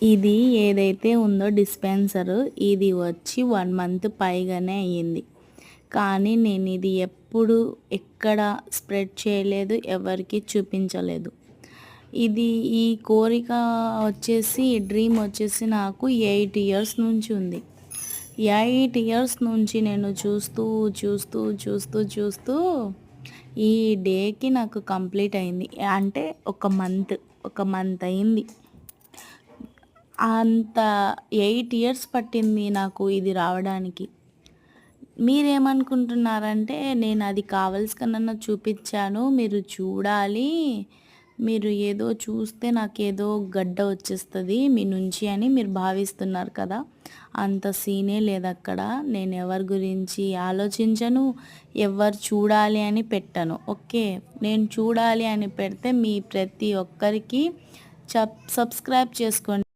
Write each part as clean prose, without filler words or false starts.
ఇది ఏదైతే ఉందో డిస్పెన్సర్ ఇది వచ్చి 1 మంత్ పైగానే అయ్యింది. కానీ నేను ఇది ఎప్పుడు ఎక్కడ స్ప్రెడ్ చేయలేదు, ఎవరికీ చూపించలేదు. ఇది ఈ కోరిక వచ్చేసి డ్రీమ్ వచ్చేసి నాకు 8 ఇయర్స్ నుంచి ఉంది. 8 ఇయర్స్ నుంచి నేను చూస్తూ చూస్తూ చూస్తూ చూస్తూ ఈ డేకి నాకు కంప్లీట్ అయింది. అంటే ఒక మంత్ అయింది. అంత 8 ఇయర్స్ పట్టింది నాకు ఇది రావడానికి. మీరేమనుకుంటున్నారంటే నేను అది కావాల్సికనన్నా చూపించాను, మీరు చూడాలి, మీరు ఏదో చూస్తే నాకేదో గడ్డ వచ్చేస్తుంది మీ నుంచి అని మీరు భావిస్తున్నారు కదా. అంత సీనే లేదక్కడ. నేను ఎవరి గురించి ఆలోచించను, ఎవరు చూడాలి అని పెట్టను. ఓకే, నేను చూడాలి అని పెడితే మీ ప్రతి ఒక్కరికి సబ్స్క్రైబ్ చేసుకోండి.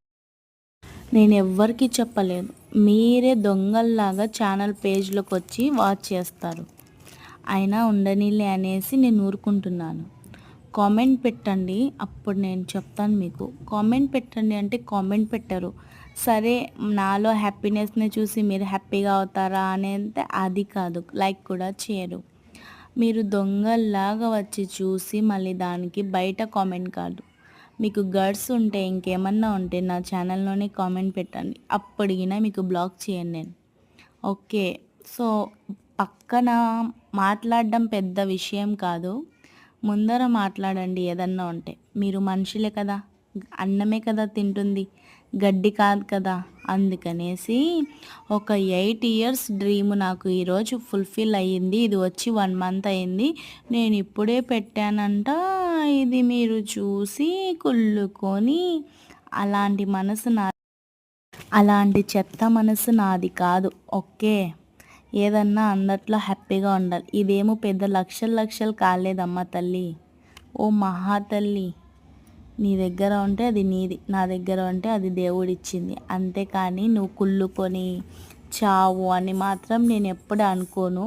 నేను ఎవ్వరికీ చెప్పలేదు. మీరే దొంగల్లాగా ఛానల్ పేజ్లోకి వచ్చి వాచ్ చేస్తారు. అయినా ఉండనీలే అనేసి నేను ఊరుకుంటున్నాను. కామెంట్ పెట్టండి, అప్పుడు నేను చెప్తాను మీకు. కామెంట్ పెట్టండి అంటే కామెంట్ పెట్టరు. సరే, నాలో హ్యాపీనెస్ని చూసి మీరు హ్యాపీగా అవుతారా అనేది అది కాదు. లైక్ కూడా చేయరు. మీరు దొంగల్లాగా వచ్చి చూసి మళ్ళీ దానికి బయట కామెంట్ కాదు. మీకు గర్డ్స్ ఉంటే ఇంకేమన్నా ఉంటే నా ఛానల్లోనే కామెంట్ పెట్టండి, అప్పటికినా మీకు బ్లాక్ చేయను నేను. ఓకే, సో పక్కన మాట్లాడడం పెద్ద విషయం కాదు, ముందర మాట్లాడండి ఏదన్నా ఉంటే. మీరు మనుషులే కదా, అన్నమే కదా తింటుంది, గడ్డి కాదు కదా. అందుకనేసి ఒక 8 ఇయర్స్ డ్రీమ్ నాకు ఈరోజు ఫుల్ఫిల్ అయ్యింది. ఇది వచ్చి 1 మంత్ అయింది. నేను ఇప్పుడే పెట్టానంట, ఇది మీరు చూసి కుళ్ళుకొని అలాంటి చెత్త మనసు నాది కాదు. ఓకే, ఏదన్నా అందట్లో హ్యాపీగా ఉండాలి. ఇదేమో పెద్ద లక్షలు కాలేదమ్మా తల్లి. ఓ మహా తల్లి, నీ దగ్గర ఉంటే అది నీది, నా దగ్గర ఉంటే అది దేవుడిచ్చింది. అంతేకాని నువ్వు కుళ్ళుకొని చావు అని మాత్రం నేను ఎప్పుడు అనుకోను.